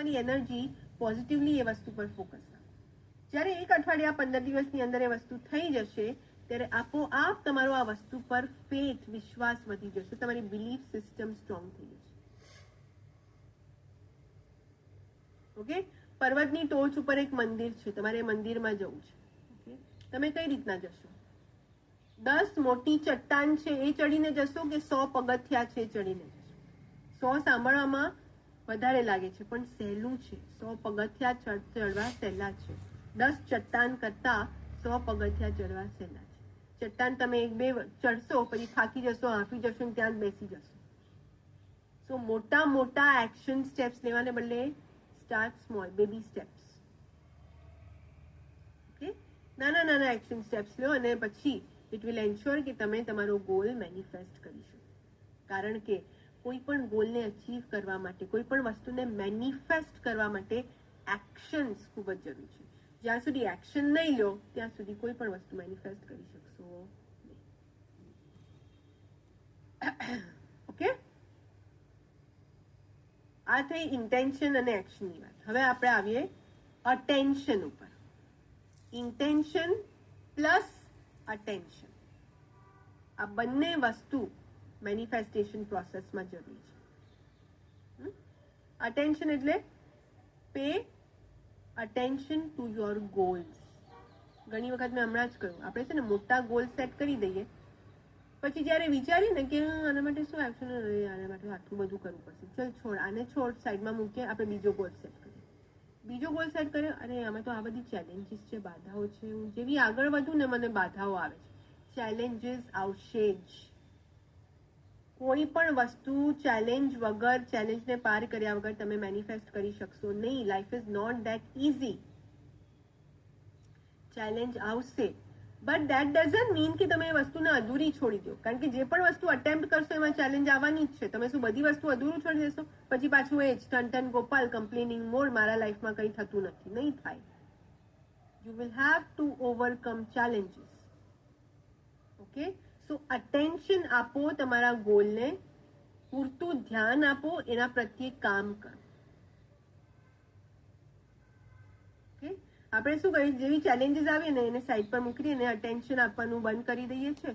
તમારી energy positively એ વસ્તુ પર ફોકસ કરો. જ્યારે 1 અઠવાડિયા 15 દિવસની અંદર એ વસ્તુ થઈ જશે ત્યારે આપોઆપ તમારો આ વસ્તુ પર ફેથ, વિશ્વાસ વધી જશે, તમારી બિલીફ સિસ્ટમ સ્ટ્રોંગ થઈ જશે. ઓકે, પર્વતની ટોચ ઉપર એક મંદિર છે, તમારે મંદિરમાં જવું છે. ઓકે, તમે કઈ રીતના જશો? 10 મોટી ચટ્ટાન છે એ ચડીને જશો કે 100 પગથિયા છે ચડીને જશો? 100 સાંભળવામાં વધારે લાગે છે પણ સહેલું છે. 100 પગથિયા ચડવા સહેલા છે. 10 ચટ્ટાન કરતા 100 પગથિયા ચડવા સહેલા છે. ચટ્ટાન તમે 1-2 ચડશો પછી થાકી જશો, હાંફી જશો ને ત્યાં જ બેસી જશો. સો મોટા મોટા એક્શન સ્ટેપ્સ લેવાને બદલે start small, baby steps. Okay, નાના નાના એક્શન સ્ટેપ્સ લો અને પછી ઇટ વિલ એન્શ્યોર કે તમે તમારો ગોલ મેનિફેસ્ટ કરી શકો. કારણ કે કોઈ પણ ગોલને અચીવ કરવા માટે, કોઈ પણ વસ્તુને મેનિફેસ્ટ કરવા માટે એક્શન્સ ખૂબ જ જરૂરી છે. જ્યાં સુધી એક્શન નહીં લો ત્યાં સુધી કોઈ પણ વસ્તુ મેનિફેસ્ટ કરી શકશો નહીં. ઓકે, આ થઈ ઇન્ટેન્શન અને એક્શનની વાત. હવે આપણે આવીએ અટેન્શન ઉપર. ઇન્ટેન્શન પ્લસ અટેન્શન, આ બંને વસ્તુ મેનિફેસ્ટેશન પ્રોસેસમાં જરૂરી છે. અટેન્શન એટલે pay attention to your goals. ઘણી વખત મેં હમણાં જ કહ્યું, આપણે છે ને મોટા ગોલ સેટ કરી દઈએ, પછી જ્યારે વિચારીએ ને કે આના માટે શું એક્શન, આના માટે આટલું બધું કરવું પડશે, ચલ છોડ, આને છોડ, સાઈડમાં મૂકીએ, આપણે બીજો ગોલ સેટ કરીએ. બીજો ગોલ સેટ કર્યો, અરે આમાં તો આ બધી ચેલેન્જીસ છે, બાધાઓ છે, હું જેવી આગળ વધું ને મને બાધાઓ આવે છે. ચેલેન્જીસ આવશે જ. કોઈ પણ વસ્તુ ચેલેન્જ વગર, ચેલેન્જને પાર કર્યા વગર તમે મેનિફેસ્ટ કરી શકશો નહીં. Life is not that easy. Challenge આવશે, બટ ધેટ ડઝન્ટ મીન કે તમે એ વસ્તુને અધૂરી છોડી દો. કારણ કે જે પણ વસ્તુ અટેમ્પ્ટ કરશો એમાં ચેલેન્જ આવવાની જ છે. તમે શું બધી વસ્તુ અધૂરું છોડી દેશો? પછી પાછું એ જ ટન ગોપાલ કમ્પ્લેનિંગ મોડ, મારા લાઈફમાં કંઈ થતું નથી. નહીં થાય. You will have to overcome challenges. Okay, so attention આપો તમારા ગોલને, પૂરતું ધ્યાન આપો, એના પ્રત્યે કામ કરો. ઓકે, આપણે શું કરીએ, જેવી ચેલેન્જીસ આવે ને એને સાઈડ પર મૂકી દઈએ, અટેન્શન આપવાનું બંધ કરી દઈએ છે.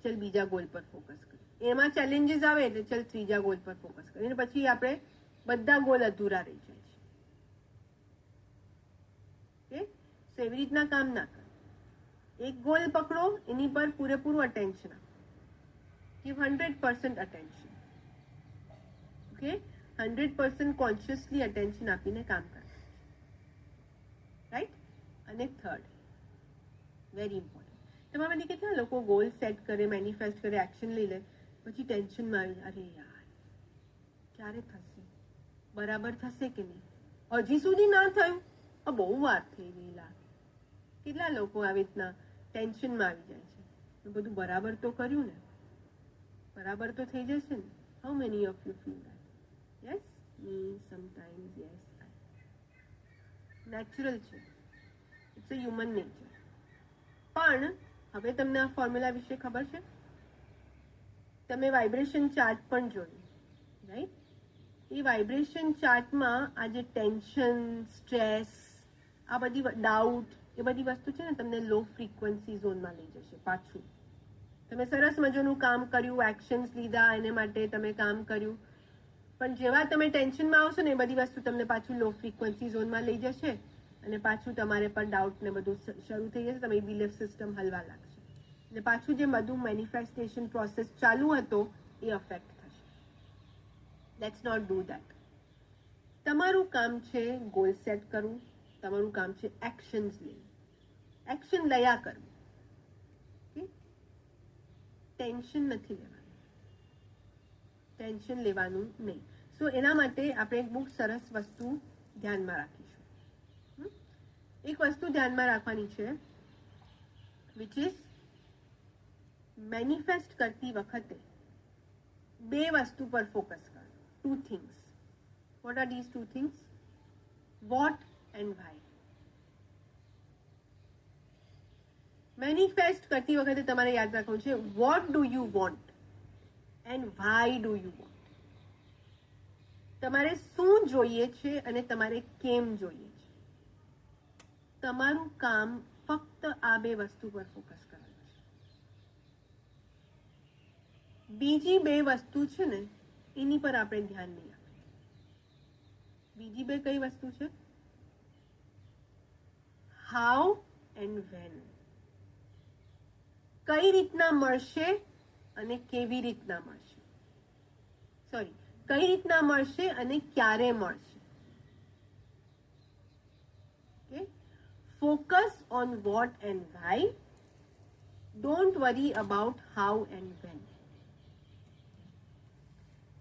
ચલ બીજા ગોલ પર ફોકસ કરીએ. એમાં ચેલેન્જીસ આવે એટલે ચલ ત્રીજા ગોલ પર ફોકસ કરીએ. પછી આપણે બધા ગોલ અધૂરા રહી જાય છે. ઓકે, સો એવી રીતના કામ ના કરો. એક ગોલ પકડો, એની પર પૂરેપૂરું અટેન્શન આપો. give 100% attention. Okay, 100% consciously attention આપીને કામ કરો. રાઈટ? અને થર્ડ, વેરી ઇમ્પોર્ટન્ટ, તમારામાંથી કેટલા લોકો ગોલ સેટ કરે, મેનિફેસ્ટ કરે, એક્શન લઈ લે, પછી ટેન્શનમાં આવી, અરે યાર ક્યારે થશે, બરાબર થશે કે નહીં, હજી સુધી ના થયું, બહુ વાર થઈ ગયેલા. કેટલા લોકો આવી રીતના ટેન્શનમાં આવી જાય છે? બધું બરાબર તો કર્યું ને, બરાબર તો થઈ જશે ને. How many of you feel that? Yes, me sometimes, yes. Natural છે, ઇટ્સ અ હ્યુમન નેચર. પણ હવે તમને આ ફોર્મ્યુલા વિશે ખબર છે? તમે વાઇબ્રેશન ચાર્ટ પણ જોયું, રાઈટ? એ વાઇબ્રેશન ચાર્ટમાં આ જે ટેન્શન, સ્ટ્રેસ, આ બધી ડાઉટ, એ બધી વસ્તુ છે ને તમને લો ફ્રીક્વન્સી ઝોનમાં લઈ જશે. પાછું તમે સરસ મજાનું કામ કર્યું, એક્શન્સ લીધા, એને માટે તમે કામ કર્યું, પણ જેવા તમે ટેન્શનમાં આવશો ને એ બધી વસ્તુ તમને પાછું લો ફ્રીક્વન્સી ઝોનમાં લઈ જશે અને પાછું તમારે પર ડાઉટ ને બધું શરૂ થઈ જશે. તમારી બિલીફ સિસ્ટમ હલવા લાગશે અને પાછું જે બધું મેનિફેસ્ટેશન પ્રોસેસ ચાલુ હતો એ અફેક્ટ થશે. Let's not do that. તમારું કામ છે ગોલ સેટ કરવું, તમારું કામ છે એક્શન્સ લેવું, એક્શન લયા કરવું. ટેન્શન નથી લેવાનું, ટેન્શન લેવાનું નહીં. સો એના માટે આપણે એક બહુ સરસ વસ્તુ ધ્યાનમાં રાખીશું. એક વસ્તુ ધ્યાનમાં રાખવાની છે, વિચ ઇઝ મેનિફેસ્ટ કરતી વખતે બે વસ્તુ પર ફોકસ કરો. 2 things. What are these 2 things? What and why. Manifest કરતી વખતે તમારે યાદ રાખવું છે, what do you want and why do you want. તમારે શું જોઈએ છે અને તમારે કેમ જોઈએ છે. તમારું કામ ફક્ત આ બે વસ્તુ પર ફોકસ કરવાનું છે. બીજી બે વસ્તુ છે ને એની પર આપણે ધ્યાન નહીં આપીએ. બીજી બે કઈ વસ્તુ છે? How and van. કઈ રીતના મળશે અને કેવી રીતના મળશે. સોરી, કઈ રીતના મળશે અને ક્યારે મળશે. Okay, focus on what and why. Don't worry about how and when.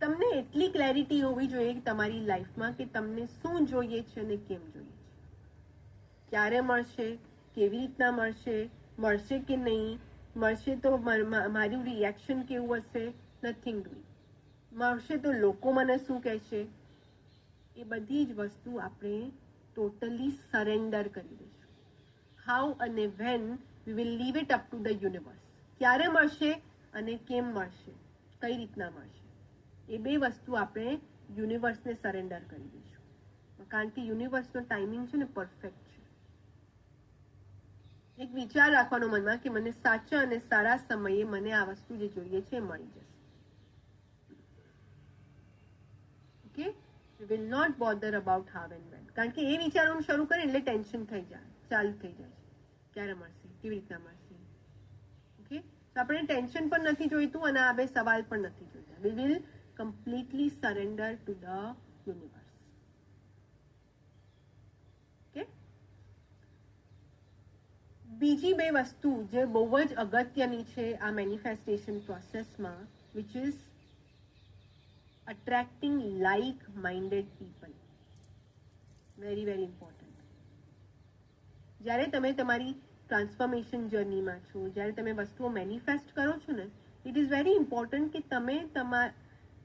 તમને એટલી ક્લેરિટી હોવી જોઈએ કે તમારી લાઈફમાં કે તમને શું જોઈએ છે અને કેમ જોઈએ છે. ક્યારે મળશે, કેવી રીતના મળશે, મળશે કે નહીં, મળશે તો મારું રિએક્શન કેવું હશે, નથિંગ ડુઈંગ. મળશે તો લોકો મને શું કહેશે, એ બધી જ વસ્તુ આપણે ટોટલી સરેન્ડર કરી દઈશું. હાઉ અને when we will leave it up to the universe. ક્યારે મળશે અને કેમ મળશે, કઈ રીતના મળશે, એ બે વસ્તુ આપણે યુનિવર્સને સરેન્ડર કરી દઈશું. કારણ કે યુનિવર્સનો ટાઈમિંગ છે ને પરફેક્ટ છે. એક વિચાર રાખવાનો મનમાં કે મને સાચા અને સારા સમયે મને આ વસ્તુ જે જોઈએ છે એ મળી જશે. Okay, we will not bother about how and when. કારણ કે એ વિચારવાનું શરૂ કરે એટલે ટેન્શન થઈ જાય, ચાલુ થઈ જાય છે. ક્યારે મળશે, કેવી રીતના મળશે. ઓકે, તો આપણે ટેન્શન પણ નથી જોઈતું અને આ બે સવાલ પણ નથી જોઈતા. We will completely surrender to the universe. Okay? બીજી બે વસ્તુ જે બહુ જ અગત્યની છે આ મેનિફેસ્ટેશન પ્રોસેસમાં, which is attracting like-minded people. Very, very important. જ્યારે તમે તમારી ટ્રાન્સફોર્મેશન જર્નીમાં છો, જ્યારે તમે વસ્તુઓ મેનિફેસ્ટ કરો છો ને, ઇટ ઇઝ વેરી ઇમ્પોર્ટન્ટ કે તમે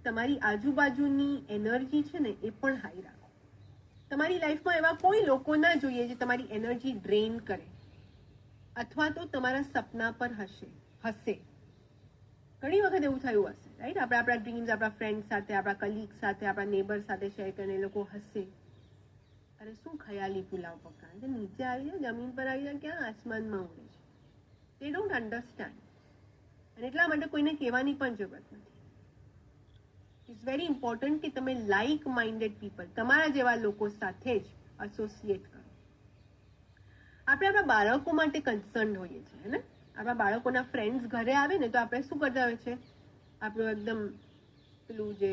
તમારી આજુબાજુની એનર્જી છે ને એ પણ હાઈ રાખો. તમારી લાઈફમાં એવા કોઈ લોકો ના જોઈએ જે તમારી એનર્જી ડ્રેન કરે અથવા તો તમારા સપના પર હશે. ઘણી વખત એવું થયું હશે, રાઈટ? આપણે આપણા ડ્રીમ્સ આપણા ફ્રેન્ડ સાથે, આપણા કલીગ સાથે, આપણા નેબર સાથે શેર કરીને એ લોકો હશે, અરે શું ખયાલી પુલાવ પકાવે, નીચે આવી જાય, જમીન પર આવી જાય, ક્યાં આસમાનમાં ઉડે છે. દે ડોન્ટ અન્ડરસ્ટેન્ડ. અને એટલા માટે કોઈને કહેવાની પણ જરૂરત નથી. ઇટ્સ વેરી ઇમ્પોર્ટન્ટ કે તમે લાઇક માઇન્ડેડ પીપલ, તમારા જેવા લોકો સાથે જ એસોસિએટ કરો. આપણે આપણા બાળકો માટે કન્સર્ન હોઈએ છીએ, ને આપણા બાળકોના ફ્રેન્ડ્સ ઘરે આવે ને તો આપણે શું કરતા હોય છે, આપણું એકદમ પેલું જે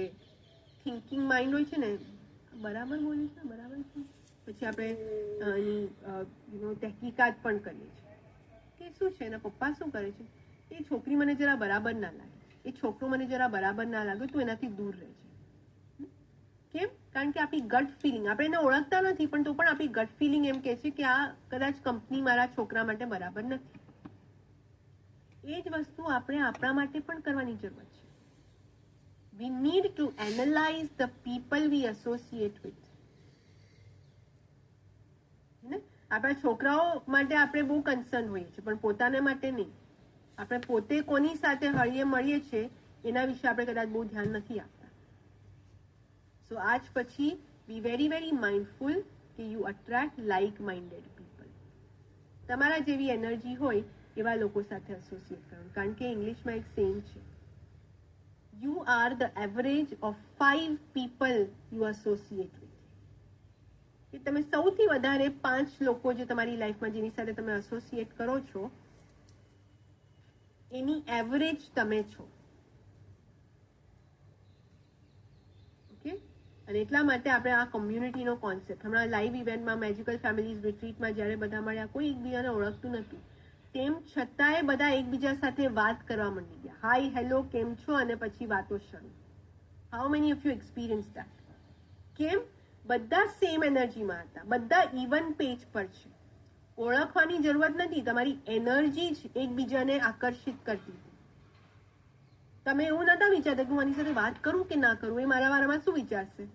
થિંકિંગ માઇન્ડ હોય છે ને, બરાબર બોલે છે, બરાબર છે, પછી આપણે તહેકીકાત પણ કરીએ છીએ કે શું છે એના પપ્પા શું કરે છે, એ છોકરી મને જરા બરાબર ના લાગે, એ છોકરો મને જરા બરાબર ના લાગે, તું એનાથી દૂર રહે છે. કેમ? કારણ કે આપણી ગટ ફિલિંગ, આપણે એને ઓળખતા નથી પણ તો પણ આપણી ગટ ફિલિંગ એમ કહે છે કે આ કદાચ કંપની મારા છોકરા માટે બરાબર નથી. એ જ વસ્તુ આપણે આપણા માટે પણ કરવાની જરૂર છે. We need to analyze the people we associate with. આપણા છોકરાઓ માટે આપણે બહુ કન્સર્ન હોઈએ છીએ પણ પોતાના માટે નહીં. આપણે પોતે કોની સાથે હળીએ મળીએ છીએ એના વિશે આપણે કદાચ બહુ ધ્યાન નથી આપતા. સો આજ પછી બી વેરી વેરી માઇન્ડફુલ કે you attract like minded people. તમારા જેવી એનર્જી હોય એવા લોકો સાથે એસોસિએટ કરવાનું. કારણ કે ઇંગ્લિશમાં એક સેમ છે, you are the average of 5 people you associate with. કે તમે સૌથી વધારે 5 લોકો જે તમારી લાઈફમાં જેની સાથે તમે એસોસિએટ કરો છો એની એવરેજ તમે છો. ઓકે, અને એટલા માટે આપણે આ કમ્યુનિટીનો કોન્સેપ્ટ હમણાં લાઈવ ઇવેન્ટમાં મેજિકલ ફેમિલીઝ રિટ્રીટમાં જ્યારે બધા મળ્યા, કોઈ એકબીજાને ઓળખતું નહોતું, તેમ છતાંય બધા એકબીજા સાથે વાત કરવા માંડી ગયા. હાય, હેલો, કેમ છો, અને પછી વાતો શરૂ. How many of you experience that? કેમ? બધા સેમ એનર્જીમાં હતા, બધા ઇવન પેજ પર છે. ઓળખવાની જરૂરત નથી, તમારી એનર્જી જ એકબીજાને આકર્ષિત કરતી હતી. તમે એવું નતા વિચારતા કે હું આની સાથે વાત કરું કે ના કરું, એ મારા બારામાં શું વિચારશે.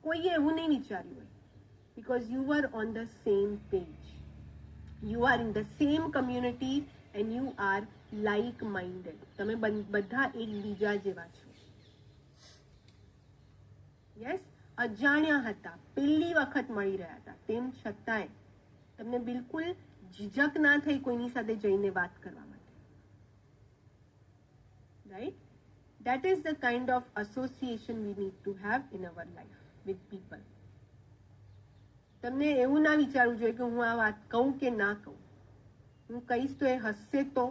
કોઈએ એવું નહીં વિચાર્યું હોય, because you are on the same page, you are in the same community and you are like minded. તમે બધા એકબીજા જેવા છો. યસ, અજાણ્યા હતા, પહેલી વખત મળી રહ્યા હતા, તેમ છતાંય તમને બિલકુલ ઝીઝક ના થઈ કોઈની સાથે જઈને વાત કરવા માટે. Right? That is the kind of association we need to have in our life with people. તમને એવું ના વિચારવું જોઈએ કે હું આ વાત કહું કે ના કહું, હું કહીશ તો એ હસશે તો,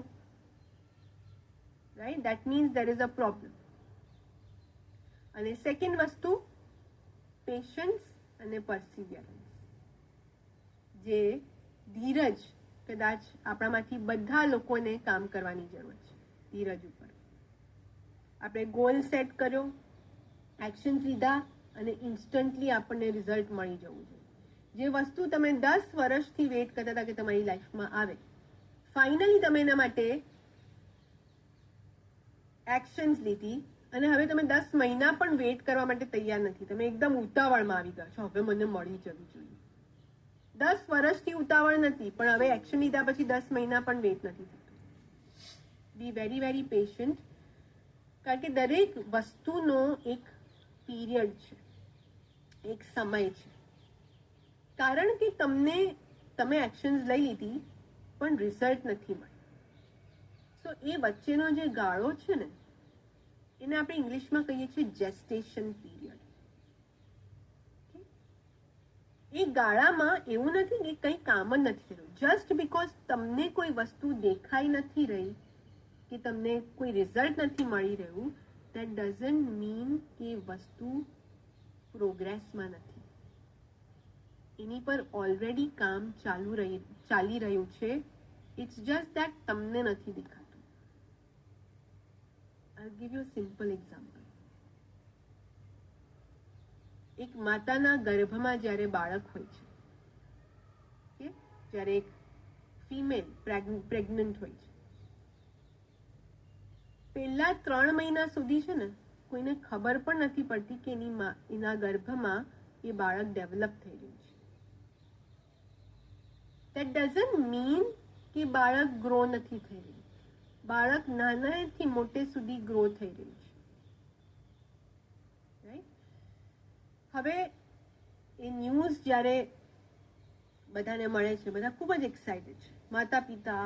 right? That means there is a problem. અને સેકન્ડ વસ્તુ પેશન્સ અને પરસિવિયરન્સ, જે ધીરજ કદાચ આપણામાંથી બધા લોકોને કામ કરવાની જરૂર છે. ધીરજ ઉપર આપણે ગોલ સેટ કર્યો, એક્શન લીધા અને ઇન્સ્ટન્ટલી આપણને રિઝલ્ટ મળી જવું જોઈએ. જે વસ્તુ તમે 10 વર્ષથી વેઇટ કરતા હતા કે તમારી લાઈફમાં આવે, ફાઇનલી તમે એના માટે એક્શન્સ લીધી અને હવે તમે 10 મહિના પણ વેઇટ કરવા માટે તૈયાર નથી. તમે એકદમ ઉતાવળમાં આવી ગયા છો, હવે મને મળી જવું જોઈએ. 10 વર્ષથી ઉતાવળ નથી, પણ હવે એક્શન લીધા પછી 10 મહિના પણ વેઇટ નથી થતું. બી વેરી વેરી પેશન્ટ, કારણ કે દરેક વસ્તુનો એક પીરિયડ છે, એક સમય છે. કારણ કે તમે એક્શન્સ લઈ લીધી પણ રિઝલ્ટ નથી મળ્યું. સો એ વચ્ચેનો જે ગાળો છે ને, એને આપણે ઇંગ્લિશમાં કહીએ છીએ જેસ્ટેશન પીરિયડ. એ ગાળામાં એવું નથી કે કંઈ કામ જ નથી કર્યું. જસ્ટ બીકોઝ તમને કોઈ વસ્તુ દેખાઈ નથી રહી કે તમને કોઈ રિઝલ્ટ નથી મળી રહ્યું, દેટ ડઝન્ટ મીન કે વસ્તુ પ્રોગ્રેસમાં નથી. એની પર ઓલરેડી કામ ચાલી રહ્યું છે. ઇટ્સ જસ્ટ દેટ તમને નથી દેખાતું. આઈ give you a simple example. એક માતાના ગર્ભમાં જ્યારે બાળક હોય છે, જ્યારે એક ફિમેલ પ્રેગ્નન્ટ હોય છે, પહેલા 3 મહિના સુધી છે ને, કોઈને ખબર પણ નથી પડતી કે એના ગર્ભમાં એ બાળક ડેવલપ થઈ રહ્યું છે. That doesn't mean કે બાળક ગ્રો નથી થઈ રહ્યું. બાળક નાનાથી મોટે સુધી ગ્રો થઈ રહ્યું છે. રાઈટ? હવે એ ન્યૂઝ જ્યારે બધાને મળે છે, બધા ખૂબ જ એક્સાઇટેડ છે. માતા પિતા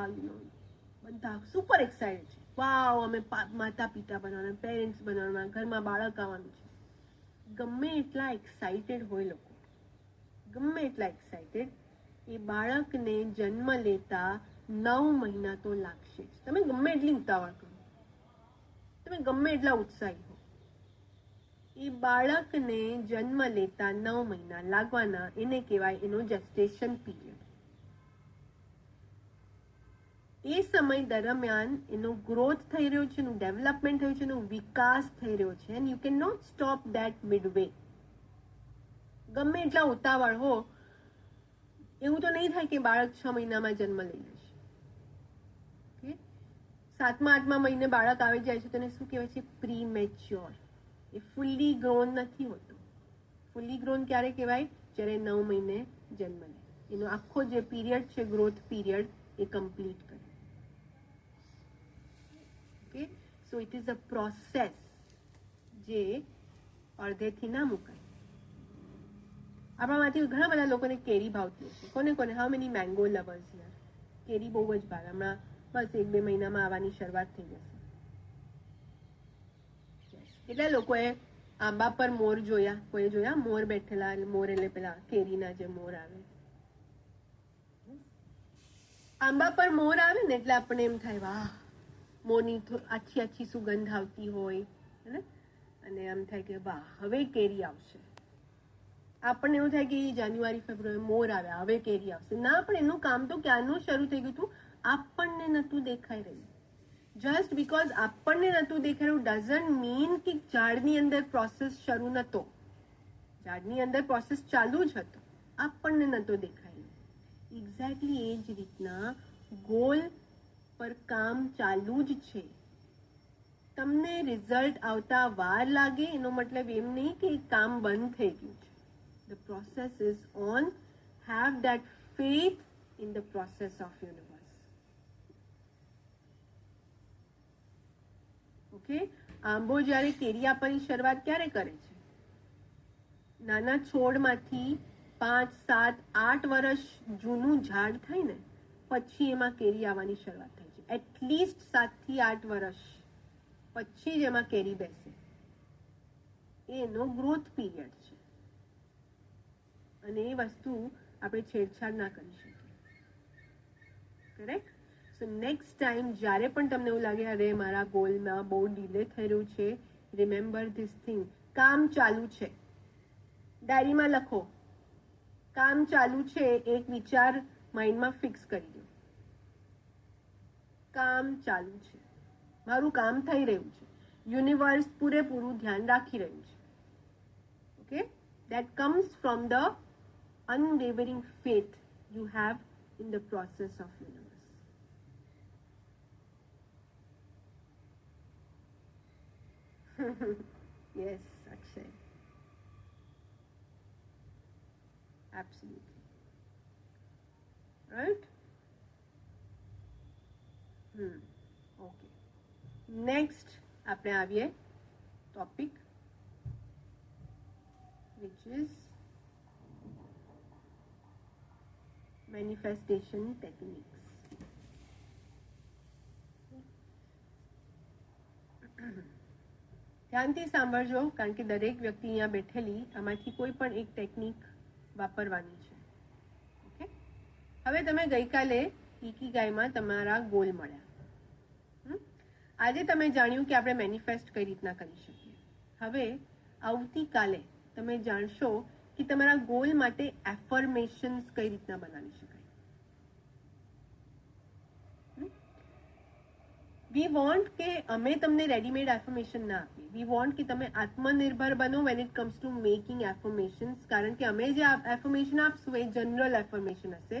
બધા સુપર એક્સાઇટેડ છે. વાવ, અમે માતા પિતા બનવાના, પેરેન્ટ્સ બનવાના, ઘરમાં બાળક આવવાનું છે. ગમે એટલા એક્સાઇટેડ હોય લોકો, ગમે એટલા એક્સાઇટેડ, એ બાળકને જન્મ લેતા 9 મહિના તો લાગશે જ. તમે ગમે એટલી ઉતાવળ કરો, તમે ગમે એટલા ઉત્સાહી હો, એ બાળકને જન્મ લેતા 9 મહિના લાગવાના. એને કહેવાય એનો જેસ્ટેશન પીરિયડ. એ સમય દરમિયાન એનો ગ્રોથ થઈ રહ્યો છે, એનું ડેવલપમેન્ટ થયું છે, એનો વિકાસ થઈ રહ્યો છે. And you can not stop that midway. ગમે એટલા ઉતાવળ હો, એવું તો નહીં થાય કે બાળક 6 મહિનામાં જન્મ લઈ લેશે. 7મા 8મા મહિને બાળક આવી જાય છે, તેને શું કહેવાય છે? પ્રીમેચ્યોર. એ ફુલ્લી ગ્રોન નથી હોતો. ફુલ્લી ગ્રોન ક્યારે કહેવાય? જ્યારે 9 મહિને જન્મ લે, એનો આખો જે પીરિયડ છે, ગ્રોથ પીરિયડ, એ કમ્પ્લીટ કરે. Okay, so it is a process જે અડધેથી ના મુકાય. આપણામાંથી ઘણા બધા લોકોને કેરી ભાવતી હશે. કોને હાઉ મેની મેંગો લવર્સ યાર? કેરી બહુ જ ભાવે. હમણાં બસ 1-2 મહિનામાં આવવાની શરૂઆત થઈ જશે. કેટલા લોકોએ આંબા પર મોર જોયા? કોઈ જોયા મોર બેઠેલા? મોર એટલે પેલા કેરીના જે મોર આવે. આંબા પર મોર આવે ને એટલે આપણે એમ થાય વાહ, મોરની આછી આછી સુગંધ આવતી હોય, અને એમ થાય કે વાહ, હવે કેરી આવશે. આપણને એવું થાય કે જાન્યુઆરી ફેબ્રુઆરી મોર આવ્યા, હવે કેરી આવશે. ના, પણ એનું કામ તો ક્યારનું શરૂ થઈ ગયું હતું, આપણને નતું દેખાઈ રહ્યું. જસ્ટ બીકોઝ આપણને નતું દેખાઈ રહ્યું ડઝન્ટ મીન કે ઝાડની અંદર પ્રોસેસ શરૂ નતો. ઝાડની અંદર પ્રોસેસ ચાલુ જ હતો, આપણને નતો દેખાઈ રહ્યું. એક્ઝેક્ટલી એ જ રીતના ગોલ પર કામ ચાલુ જ છે. તમને રિઝલ્ટ આવતા વાર લાગે એનો મતલબ એમ નહીં કે કામ બંધ થઈ ગયું છે. The process is on. Have that faith in the process of universe. Okay? આંબો જ્યારે કેરી આપવાની શરૂઆત ક્યારે કરે છે? નાના છોડમાંથી 5, 7, 8 વર્ષ જૂનું ઝાડ થાય ને પછી એમાં કેરી આવવાની શરૂઆત થાય છે. એટલીસ્ટ 7 થી 8 વર્ષ પછી જ એમાં કેરી બેસે. એનો ગ્રોથ પીરિયડ છે અને એ વસ્તુ આપણે છેડછાડ ના કરી શકીએ. કરેક્ટ? સો નેક્સ્ટ ટાઈમ જ્યારે પણ તમને એવું લાગે અરે મારા ગોલમાં બહુ ડીલે થઈ રહ્યું છે, રિમેમ્બર ધીસ થિંગ. કામ ચાલુ છે, ડાયરીમાં લખો. કામ ચાલુ છે, એક વિચાર માઇન્ડમાં ફિક્સ કરી દો. કામ ચાલુ છે, મારું કામ થઈ રહ્યું છે, યુનિવર્સ પૂરેપૂરું ધ્યાન રાખી રહ્યું છે. Okay, that comes from the unwavering faith you have in the process of universe. Yes, Akshay. Absolutely. Right? Okay. Next, આપણે આવીએ topic which is manifestation techniques. ધ્યાનથી સાંભળજો કારણ કે દરેક વ્યક્તિ અહીંયા બેઠેલી આમાંથી કોઈ પણ એક ટેકનિક વાપરવાની છે. ઓકે, હવે તમે ગઈકાલે ઇકીગાઈમાં તમારા ગોલ મળ્યા. આજે તમે જાણ્યું કે આપણે મેનિફેસ્ટ કઈ રીતના કરી શકીએ. હવે આવતીકાલે તમે જાણશો કે તમારા ગોલ માટે એફર્મેશન્સ કઈ રીતના બનાવી શકાય. વી વોન્ટ કે અમે તમને રેડીમેડ એફર્મેશન ના આપીએ. વી વોન્ટ કે તમે આત્મનિર્ભર બનો when it comes to making affirmations. કારણ કે અમે જે એફર્મેશન આપશું એ જનરલ એફર્મેશન હશે.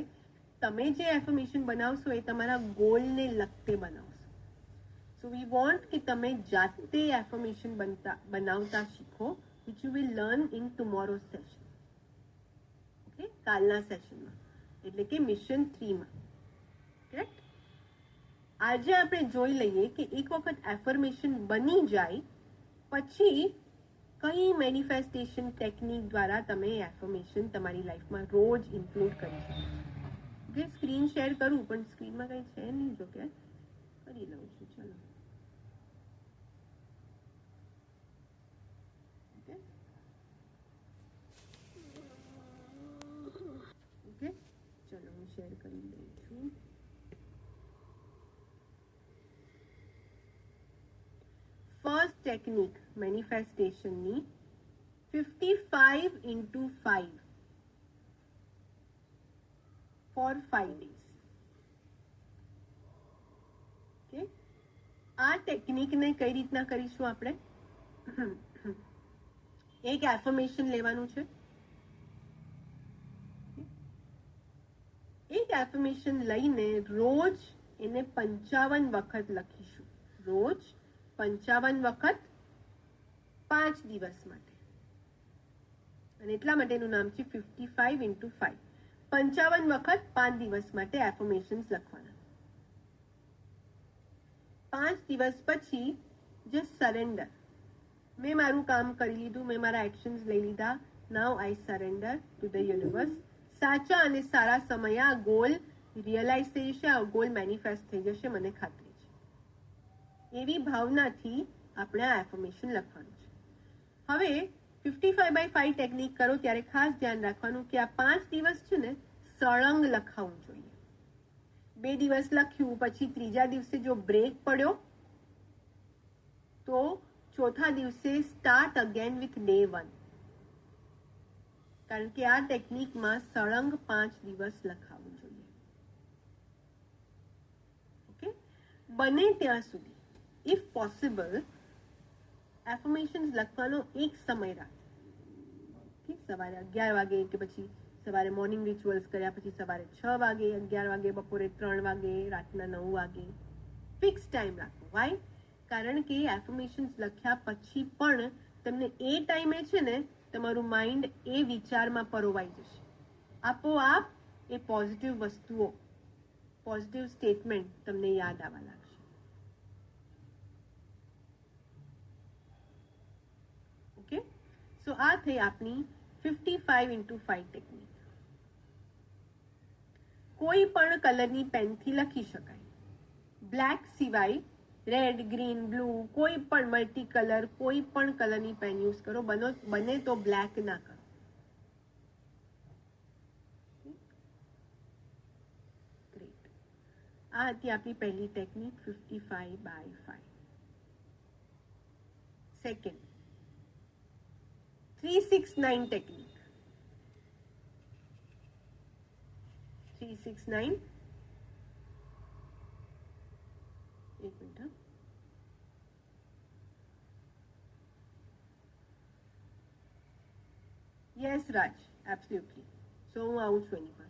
તમે જે એફર્મેશન બનાવશો એ તમારા ગોલને લગતે બનાવશો. સો વી વોન્ટ કે તમે જાતે એફર્મેશન બનાવતા શીખો, which you will learn in tomorrow session. Okay, કાલના સેશનમાં, એટલે કે મિશન 3માં. કરેક્ટ? આજે આપણે જોઈ લઈએ કે એક વખત એફર્મેશન બની જાય પછી કઈ મેનિફેસ્ટેશન ટેકનિક દ્વારા તમે એફર્મેશન તમારી લાઈફમાં રોજ ઇન્ક્લુડ કરી શકો. ઓકે, સ્ક્રીન શેર કરું પણ સ્ક્રીનમાં કંઈ છે નહીં, જો કે કરી લઉં છું. ચલો, ઓકે ઓકે, ચલો હું શેર કરી દઉં છું. ફર્સ્ટ ટેકનિક મેનિફેસ્ટેશનની 55x5 for 5 days. ઓકે, આ ટેકનિકને કઈ રીતના કરીશું આપણે? એક એફર્મેશન લેવાનું છે. એક એફર્મેશન લઈને રોજ એને 55 વખત લખીશું. રોજ 55 વખત 5 દિવસ માટે. અને એટલા માટેનું નામ છે 55x5. 55 વખત 5 દિવસ માટે એફર્મેશન્સ લખવાના. 5 દિવસ પછી જસ્ટ સરેન્ડર. મેં મારું કામ કરી લીધું, મેં મારા એક્શન્સ લઈ લીધા. નાઉ આઈ સરેન્ડર ટુ ધ યુનિવર્સ. સાચા અને સારા સમયે આ ગોલ રિયલાઇઝ થઈ જશે, આ ગોલ મેનિફેસ્ટ થઈ જશે, મને ખાતરી છે. એવી ભાવનાથી આપણે આ એફર્મેશન લખવાનું છે. હવે 55x5 ટેકનિક કરો ત્યારે ખાસ ધ્યાન રાખવાનું કે આ 5 દિવસ છે ને સળંગ લખાવું જોઈએ. 2 દિવસ લખ્યું પછી ત્રીજા દિવસે જો બ્રેક પડ્યો તો ચોથા દિવસે સ્ટાર્ટ અગેન વિથ ડે 1. કારણ કે આ ટેકનિકમાં સળંગ 5 દિવસ લખાવું જોઈએ. ઓકે, બને ત્યાં સુધી ઇફ પોસિબલ એફર્મેશન્સ લખવાનો એક સમય રાખો. સવારે 11 વાગે કે પછી સવારે મોર્નિંગ રિચ્યુઅલ્સ કર્યા પછી સવારે 6 વાગે, 11 વાગે, બપોરે 3 વાગે, રાતના 9 વાગે. ફિક્સ ટાઈમ રાખો. વાય? કારણ કે એફર્મેશન્સ લખ્યા પછી પણ તમને એ ટાઈમે છે ને તમારું માઇન્ડ એ વિચારમાં પરોવાઈ જશે. આપોઆપ એ પોઝિટિવ વસ્તુઓ, પોઝિટિવ સ્ટેટમેન્ટ તમને યાદ આવવા લાગશે. ઓકે, સો આ થઈ આપની 55x5 ટેકનિક. કોઈ પણ કલરની પેનથી લખી શકાય. બ્લેક સિવાય રેડ, ગ્રીન, બ્લુ, કોઈ પણ મલ્ટી કલર, કોઈ પણ કલરની પેન યુઝ કરો. બને તો બ્લેક ના કરો. ગ્રેટ. આ હતી આપણી પહેલી ટેકનિક 55x5. Second 369 technique. 369. એક મિનિટ. યસ રાજ, એબ્સોલ્યુટલી. સો હું આવું છું એની પર.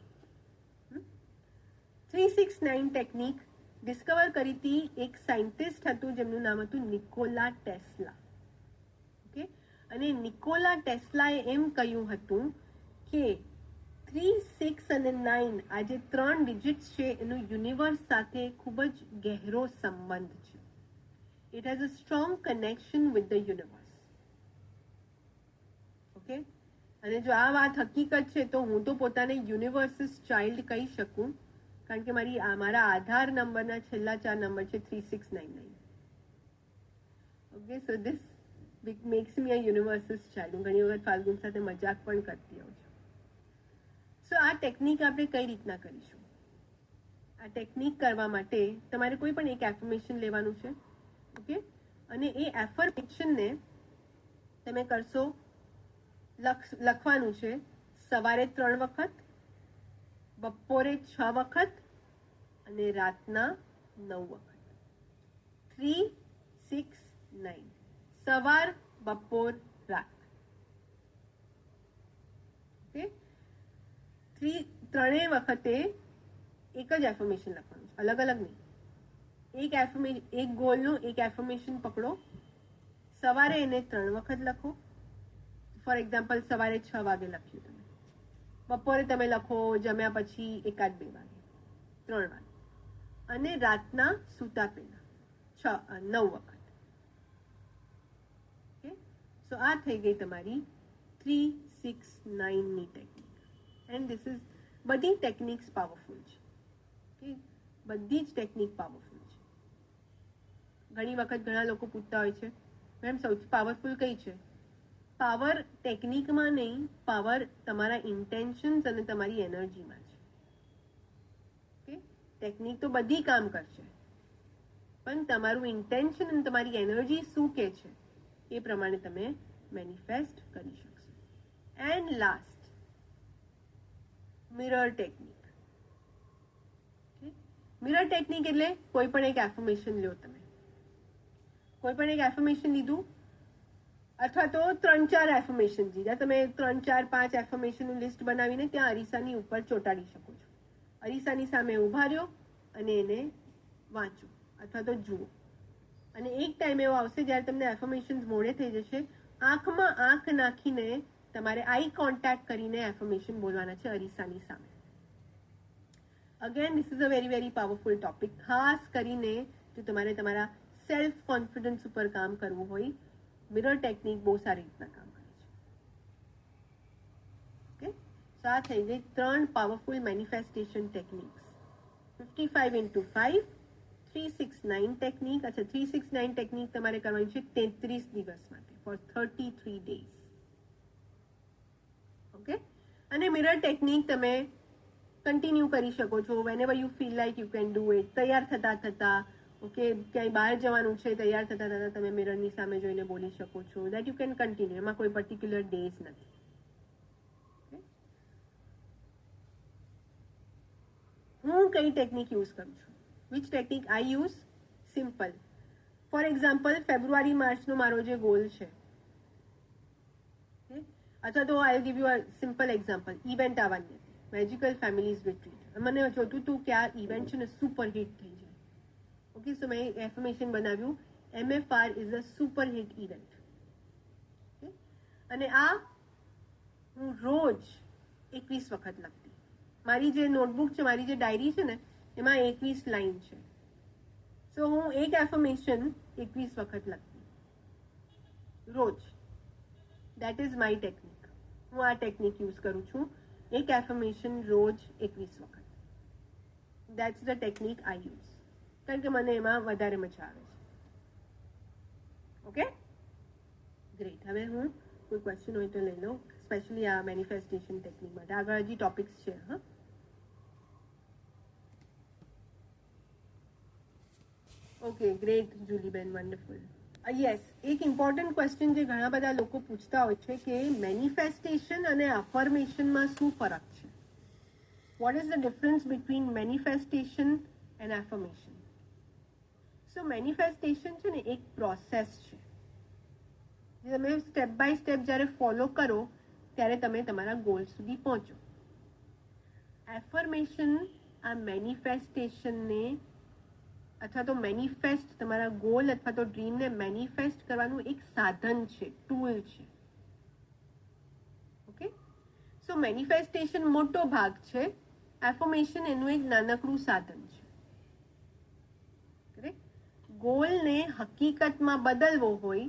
369 ટેકનિક ડિસ્કવર કરી હતી એક સાયન્ટિસ્ટ હતું જેમનું નામ હતું નિકોલા ટેસ્લા. ઓકે, અને નિકોલા ટેસ્લાએ એમ કહ્યું હતું કે 3, 6 અને 9 આ જે 3 ડિજિટ્સ છે એનું યુનિવર્સ સાથે ખૂબ જ ગહેરો સંબંધ છે. It has a strong connection with the universe. Okay, અને જો આ વાત હકીકત છે તો હું તો પોતાને યુનિવર્સિસ ચાઇલ્ડ કહી શકું, કારણ કે મારા આધાર નંબરના છેલ્લા 4 નંબર છે 3699. Okay, so this makes me a universe's child. હું ઘણી વખત ફાલ્ગુન સાથે મજાક પણ કરતી હોઉં છું. સો આ ટેકનિક આપણે કઈ રીતના કરીશું? આ ટેકનિક કરવા માટે તમારે કોઈ પણ એક એફર્મેશન લેવાનું છે. ઓકે, અને એ એફર્મેશનને તમે કરશો, લખવાનું છે સવારે 3 વખત, બપોરે 6 વખત અને રાતના 9 વખત. 3, 6, 9. સવાર, બપોર, રાત. ઓકે, ત્રણેય વખતે એક જ એફર્મેશન લખવાનું છે, અલગ અલગ નહીં. એક ગોલનું એક એફર્મેશન પકડો, સવારે એને 3 વખત લખો. ફોર એક્ઝામ્પલ સવારે 6 વાગે લખ્યું તમે, બપોરે તમે લખો જમ્યા પછી 1-2 વાગે, 3 વાગે, અને રાતના સૂતા પહેલા 9 વખત. ઓકે, સો આ થઈ ગઈ તમારી 369 ની ટેકનિક. એન્ડ ધીસ ઇઝ, બધી ટેકનિક્સ પાવરફુલ છે. ઓકે, બધી જ ટેકનિક પાવરફુલ છે. ઘણી વખત ઘણા લોકો પૂછતા હોય છે મેમ સૌથી પાવરફુલ કઈ છે? પાવર ટેકનિકમાં નહીં, પાવર તમારા ઇન્ટેન્શન્સ અને તમારી એનર્જીમાં છે. ઓકે, ટેકનિક તો બધી કામ કરશે, પણ તમારું ઇન્ટેન્શન અને તમારી એનર્જી શું કે છે એ પ્રમાણે તમે મેનિફેસ્ટ કરી શકશો. And last, mirror technique. Mirror technique એટલે કોઈ પણ એક એફર્મેશન લો તમે. કોઈ પણ એક એફર્મેશન લીધું, અથવા તો 3-4 એફર્મેશન લીધા. તમે 3, 4, 5 એફર્મેશનનું લિસ્ટ બનાવીને ત્યાં અરીસાની ઉપર ચોંટાડી શકો છો. અરીસાની સામે ઉભા રહ્યો અને એને વાંચો અથવા તો જુઓ. અને એક ટાઈમ એવો આવશે જ્યારે તમને એફર્મેશન્સ મોડે થઈ જશે, આંખમાં આંખ નાખીને તમારે આઈ કોન્ટેક્ટ કરીને એફર્મેશન બોલવાના છે અરીસાની સામે. Again this is a very very powerful topic. ખાસ કરીને જો તમારે તમારા સેલ્ફ કોન્ફિડન્સ ઉપર કામ કરવું હોય, મિરર ટેકનિક બહુ સારી રીતના કામ કરે છે. ઓકે, સો આ થઈ ગઈ 3 powerful manifestation techniques. 55x5, 369 technique. અચ્છા, 369 ટેકનિક તમારે કરવાની છે 33 દિવસ માટે, ફોર 33 days. ઓકે, અને મિરર ટેકનિક તમે કન્ટિન્યુ કરી શકો છો whenever you feel like you can do it. તૈયાર થતા ઓકે, ક્યાંય બહાર જવાનું છે, તૈયાર થતા તમે મિરરની સામે જોઈને બોલી શકો છો. That you can continue. એમાં કોઈ પર્ટિક્યુલર ડેઝ નથી. હું કઈ ટેકનિક યુઝ કરું છું? Which technique I use? Simple. For example, February માર્ચનો મારો જે ગોલ છે, અથવા તો I give you a simple example. Event આવવાની હતી, મેજિકલ ફેમિલીઝ રિટ્રીટ. મને જોતું હતું કે આ ઇવેન્ટ છે ને સુપર હિટ થઈ જાય. ઓકે, સો મેં એફર્મેશન બનાવ્યું, MFR is a super hit event. અને આ હું રોજ 21 વખત લખતી. મારી જે નોટબુક છે, મારી જે ડાયરી છે ને, એમાં 21 લાઈન છે. સો હું એક એફર્મેશન 21 વખત લખતી રોજ. That is my technique. હું આ ટેકનિક યુઝ કરું છું, એક એફર્મેશન રોજ 21 વખત. That's the technique I use, કારણ કે મને એમાં વધારે મજા આવે છે. Okay, great. હવે હું કોઈ ક્વેશ્ચન હોય તો લઈ લો, સ્પેશિયલી આ મેનિફેસ્ટેશન ટેકનિક માટે. આગળ હજી ટોપિક્સ છે. હા, ઓકે, ગ્રેટ જુલીબેન, વન્ડરફુલ. યસ, એક ઇમ્પોર્ટન્ટ ક્વેશ્ચન જે ઘણા બધા લોકો પૂછતા હોય છે કે મેનિફેસ્ટેશન અને અફર્મેશનમાં શું ફરક છે? What is the difference between manifestation and affirmation? So manifestation છે ને એક પ્રોસેસ છે, જે તમે સ્ટેપ બાય સ્ટેપ જ્યારે ફોલો કરો ત્યારે તમે તમારા ગોલ સુધી પહોંચો. એફર્મેશન આ મેનિફેસ્ટેશનને અથવા તો મેનિફેસ્ટ, તમારા ગોલ અથવા તો ડ્રીમને મેનિફેસ્ટ કરવાનું એક સાધન છે, ટૂલ છે. ઓકે, સો મેનિફેસ્ટેશન મોટો ભાગ છે, એફર્મેશન એનું એક નાનકડું સાધન છે. કરેક્ટ? ગોલને હકીકતમાં બદલવો હોય,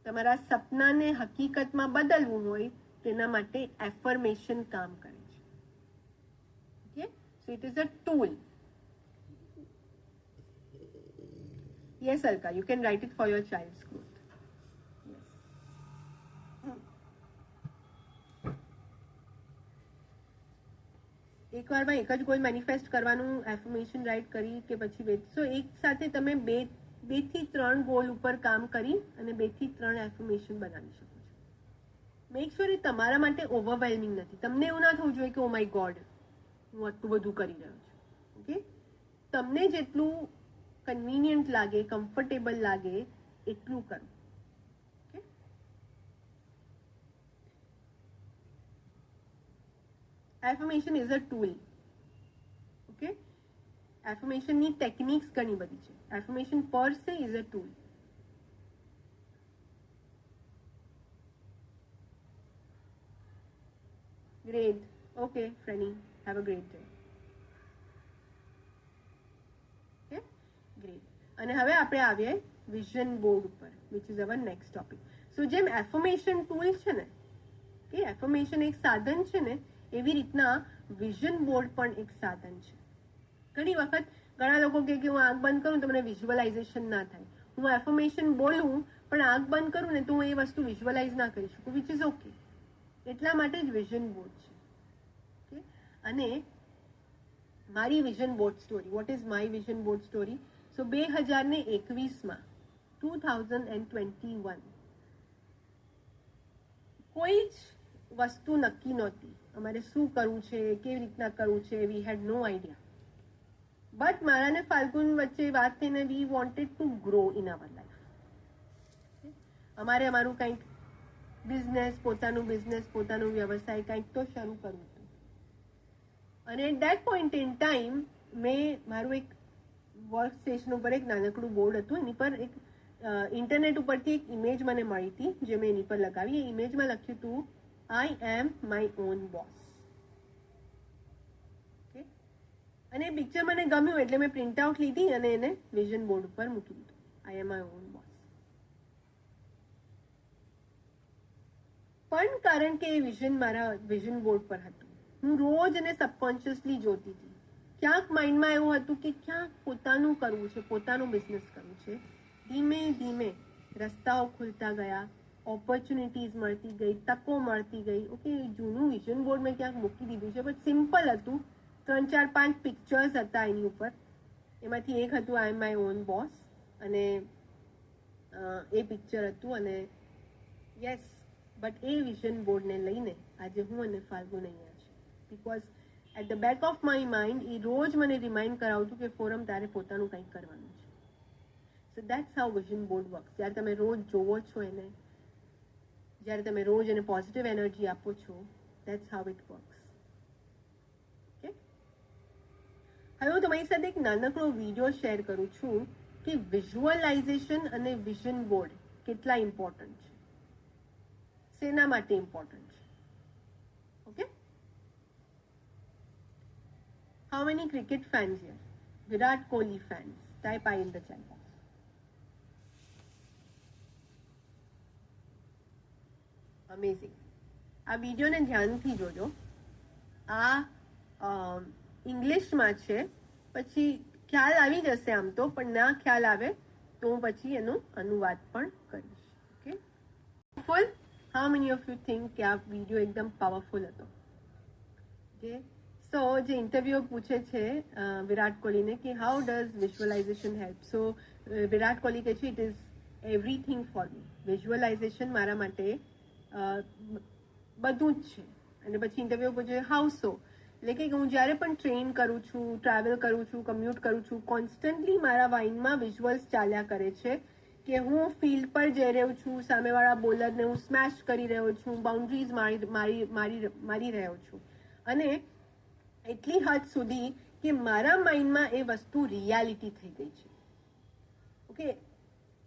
તમારા સપનાને હકીકતમાં બદલવું હોય, તેના માટે એફર્મેશન કામ કરે છે. Okay, so it is a tool. Yes, Alka, you can write it for your child's growth. Yes. એકવારમાં એક જ ગોલ મેનિફેસ્ટ કરવાનું, એફર્મેશન રાઇટ કરી કે પછી સો એક સાથે તમે બે થી 3 ગોલ ઉપર કામ કરી અને 2 થી 3 એફર્મેશન બનાવી શકો છો. મેક શ્યોર એ તમારા માટે ઓવરવેલ્મિંગ નથી. તમને એવું ના થવું જોઈએ કે ઓ માય ગોડ, હું આટલું બધું કરી રહ્યો છું. ઓકે, તમને જેટલું કન્વીનિયન્ટ લાગે, કમ્ફર્ટેબલ લાગે એટલું કરો. Okay, affirmation is a tool. Okay, એફર્મેશનની ટેકનિક્સ ઘણી બધી છે. Affirmation per se is a tool. Great. Okay Freny, have a great day. Okay, great. અને હવે આપણે આવીએ વિઝન બોર્ડ ઉપર, which is our next topic. So જેમ એફર્મેશન ટૂલ છે ને, કે એફર્મેશન એક સાધન છે ને, એવી રીતના વિઝન બોર્ડ પણ એક સાધન છે. ઘણી વખત ઘણા લોકો કે હું આંખ બંધ કરું તો મને વિઝ્યુઅલાઇઝેશન ના થાય. હું એફર્મેશન બોલું પણ આંખ બંધ કરું ને તો હું એ વસ્તુ વિઝ્યુઅલાઇઝ ના કરી શકું, વિચ ઇઝ ઓકે. એટલા માટે જ વિઝન બોર્ડ છે. ઓકે, અને મારી vision board story, what is my vision board story? So 2021માં 2021 કોઈ જ વસ્તુ નક્કી નહોતી. અમારે શું કરવું છે, કેવી રીતના કરવું છે, વી હેડ નો આઈડિયા. બટ મારા ને ફાલ્ગુન વચ્ચે વાત થઈને we wanted to grow in our life. અમારે અમારું કંઈક બિઝનેસ, પોતાનું વ્યવસાય કંઈક તો શરૂ કરવું હતું. અને at that point in time મેં મારું એક વર્ક સ્ટેશન ઉપર એક નાનકડું બોર્ડ હતું, એની પર એક ઇન્ટરનેટ ઉપરથી એક ઇમેજ મને મળી હતી, જે મેં એની પર લગાવી. એ ઇમેજમાં લખ્યું હતું, આઈ એમ માય ઓન બોસ. ઓકે, અને એ પિક્ચર મને ગમ્યું એટલે મેં પ્રિન્ટ આઉટ લીધી અને એને વિઝન બોર્ડ ઉપર મૂકી દીધું. આઈ એમ માય ઓન બોસ. પણ કારણ કે એ વિઝન મારા વિઝન બોર્ડ પર હતું, હું રોજ એને સબકોન્શિયસલી જોતી હતી. ક્યાંક માઇન્ડમાં એવું હતું કે ક્યાંક પોતાનું કરવું છે, પોતાનું બિઝનેસ કરવું છે. ધીમે ધીમે રસ્તાઓ ખુલતા ગયા, ઓપોર્ચ્યુનિટીઝ મળતી ગઈ, તકો મળતી ગઈ. ઓકે, જૂનું વિઝન બોર્ડ મેં ક્યાંક મૂકી દીધું છે, બટ સિમ્પલ હતું. 3, 4, 5 પિક્ચર્સ હતા એની ઉપર. એમાંથી એક હતું આઈ એમ માય ઓન બોસ, અને એ પિક્ચર હતું. અને યસ, બટ એ વિઝન બોર્ડને લઈને આજે હું અને ફાલ્ગુન અહીંયા છે. Because at the back of my mind એ રોજ મને રિમાઇન્ડ કરાવતું કે ફોરમ તારે પોતાનું કંઈક કરવાનું છે. સો that's how vision board works. જ્યારે તમે રોજ જોવો છો એને, જ્યારે તમે રોજ એને પોઝિટિવ એનર્જી આપો છો, that's how it works. Okay, હવે હું તમારી સાથે એક નાનકડો વિડીયો શેર કરું છું કે વિઝ્યુઅલાઇઝેશન અને વિઝન બોર્ડ કેટલા ઇમ્પોર્ટન્ટ છે, શેના માટે ઇમ્પોર્ટન્ટ છે. Okay, how many cricket fans here? Virat Kohli fans, type I in the chat box. Amazing. આ વિડીયોને ધ્યાનથી જોજો. આ ઇંગ્લિશમાં છે, પછી ખ્યાલ આવી જશે આમ તો, પણ ના ખ્યાલ આવે તો હું પછી એનો અનુવાદ પણ કરીશ. Okay, powerful. How many of you think કે આ વિડીયો એકદમ પાવરફુલ હતો? ઓકે, સો જે ઇન્ટરવ્યુ પૂછે છે વિરાટ કોહલીને કે હાઉ ડઝ વિઝ્યુઅલાઇઝેશન હેલ્પ, સો વિરાટ કોહલી કહે છે it is everything for me. Visualisation મારા માટે બધું જ છે. અને પછી ઇન્ટરવ્યુ પૂછે હાઉ સો, એટલે કે હું જ્યારે પણ ટ્રેન કરું છું, ટ્રાવેલ કરું છું, કમ્યુટ કરું છું, કોન્સ્ટન્ટલી મારા માઇન્ડમાં વિઝ્યુઅલ્સ ચાલ્યા કરે છે કે હું ફિલ્ડ પર જઈ રહ્યો છું, સામેવાળા બોલરને હું સ્મેશ કરી રહ્યો છું, બાઉન્ડ્રીઝ મારી રહ્યો છું, અને એટલી હદ સુધી કે મારા માઇન્ડમાં એ વસ્તુ રિયાલિટી થઈ ગઈ છે. ઓકે,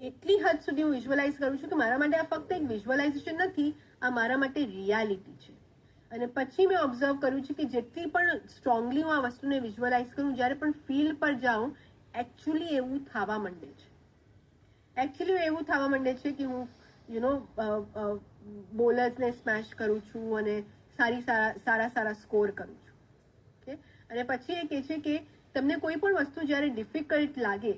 એટલી હદ સુધી હું વિઝ્યુઅલાઇઝ કરું છું કે મારા માટે આ ફક્ત એક વિઝ્યુઅલાઇઝેશન નથી, આ મારા માટે રિયાલિટી છે. અને પછી મેં ઓબ્ઝર્વ કર્યું છે કે જેટલી પણ સ્ટ્રોંગલી હું આ વસ્તુને વિઝ્યુઅલાઇઝ કરું, જ્યારે પણ ફિલ્ડ પર જાઉં, એકચ્યુઅલી એવું થવા માંડે છે. એકચ્યુઅલી એવું થવા માંડે છે કે હું બોલર્સને સ્મેશ કરું છું અને સારા સ્કોર કરું છું. ઓકે, અને પછી એ કહે છે કે તમને કોઈ પણ વસ્તુ જ્યારે ડિફિકલ્ટ લાગે